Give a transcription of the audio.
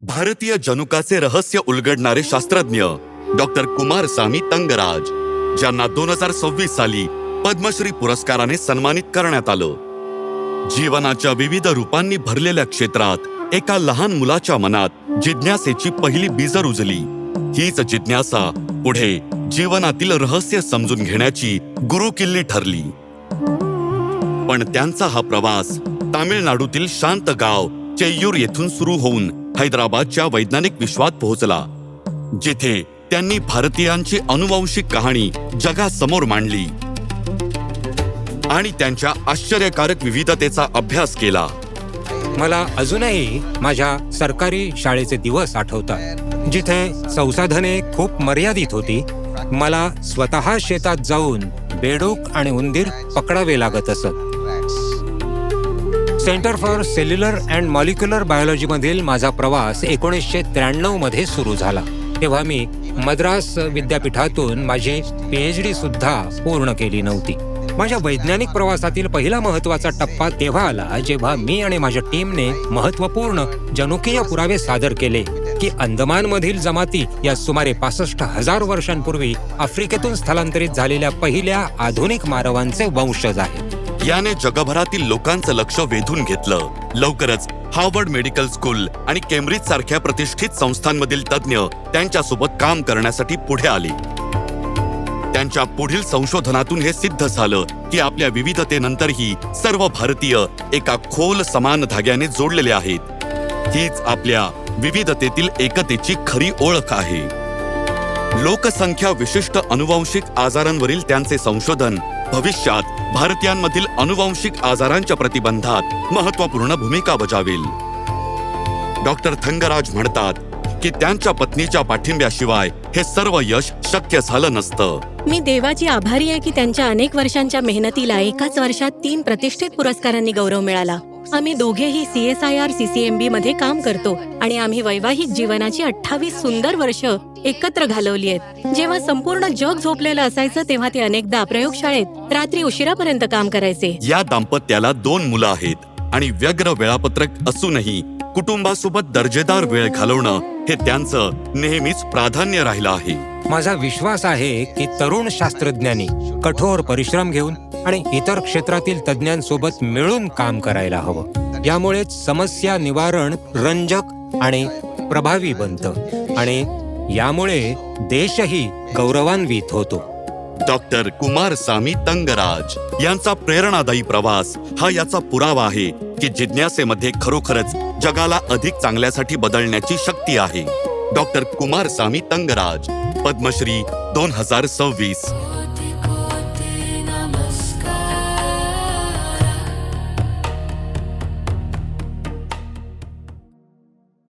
भारतीय जनुकाचे रहस्य उलगडणारे शास्त्रज्ञ डॉक्टर कुमारसामी तंगराज, ज्यांना 2026 साली पद्मश्री पुरस्काराने सन्मानित करण्यात आलं. जीवनाच्या विविध रूपांनी भरलेल्या क्षेत्रात एका लहान मुलाच्या मनात जिज्ञासेची पहिली बीज रुजली. हीच जिज्ञासा पुढे जीवनातील रहस्य समजून घेण्याची गुरुकिल्ली ठरली. पण त्यांचा हा प्रवास तामिळनाडूतील शांत गाव चेय्यूर येथून सुरू होऊन हैदराबादच्या वैज्ञानिक विश्वात पोहोचला, जिथे त्यांनी भारतीयांची अनुवांशिक कहाणी जगासमोर मांडली आणि त्यांच्या आश्चर्यकारक विविधतेचा अभ्यास केला. मला अजूनही माझ्या सरकारी शाळेचे दिवस आठवतात, जिथे संसाधने खूप मर्यादित होती. मला स्वतः शेतात जाऊन बेडूक आणि उंदीर पकडावे लागत असत. Centre for cellular and molecular बायोलॉजीमधील माझा प्रवास 1993 मध्ये सुरू झाला. तेव्हा मी मद्रास विद्यापीठातून माझी PhD सुद्धा पूर्ण केली नव्हती. माझ्या वैज्ञानिक प्रवासातील पहिला महत्वाचा टप्पा तेव्हा आला जेव्हा मी आणि माझ्या टीमने महत्वपूर्ण जनुकीय पुरावे सादर केले की अंदमानमधील जमाती या सुमारे 65,000 वर्षांपूर्वी आफ्रिकेतून स्थलांतरित झालेल्या पहिल्या आधुनिक मानवांचे वंशज आहेत. याने जगभरातील लोकांचं लक्ष वेधून घेतलं. लवकरच हार्वर्ड मेडिकल स्कूल आणि केम्ब्रिज सारख्या प्रतिष्ठित संस्थांमधील तज्ज्ञ त्यांच्यासोबत काम करण्यासाठी पुढे आले. त्यांच्या पुढील संशोधनातून हे सिद्ध झालं की आपल्या विविधतेनंतरही सर्व भारतीय एका खोल समान धाग्याने जोडलेले आहेत. हीच आपल्या विविधतेतील एकतेची खरी ओळख आहे. लोकसंख्या विशिष्ट अनुवांशिक आजारांवरील त्यांचे संशोधन भविष्यात भारतीयांमधील अनुवांशिक आजारांच्या प्रतिबंधात महत्त्वपूर्ण भूमिका बजावेल. डॉक्टर थंगराज म्हणतात की त्यांच्या पत्नीच्या पाठिंब्याशिवाय हे सर्व यश शक्य झालं नसतं. मी देवाची आभारी आहे की त्यांच्या अनेक वर्षांच्या मेहनतीला एकाच वर्षात 3 प्रतिष्ठित पुरस्कारांनी गौरव मिळाला. आम्ही दोघेही CSIR CCMB मध्ये काम करतो आणि आम्ही वैवाहिक जीवनाची 28 सुंदर वर्ष एकत्र घालवली आहेत. जेव्हा संपूर्ण जग झोपलेलं असायचं तेव्हा ते अनेकदा प्रयोगशाळेत रात्री उशिरापर्यंत काम करायचे. या दाम्पत्याला 2 मुलं आहेत आणि व्यग्र वेळापत्रक असूनही कुटुंबासोबत दर्जेदार वेळ घालवणं हे त्यांचं नेहमीच प्राधान्य राहिलं आहे. माझा विश्वास आहे की तरुण शास्त्रज्ञांनी कठोर परिश्रम घेऊन आणि इतर क्षेत्रातील तज्ज्ञांसोबत मिळून काम करायला हवं. यामुळेच समस्या निवारण रंजक आणि प्रभावी बनतं आणि यामुळे देशही गौरवान्वित होतो. डॉक्टर कुमारसामी तंगराज यांचा प्रेरणादायी प्रवास हा याचा पुरावा आहे की जिज्ञासेमध्ये खरोखरच जगाला अधिक चांगल्यासाठी बदलण्याची शक्ती आहे. डॉक्टर कुमारसामी तंगराज, पद्मश्री 2026.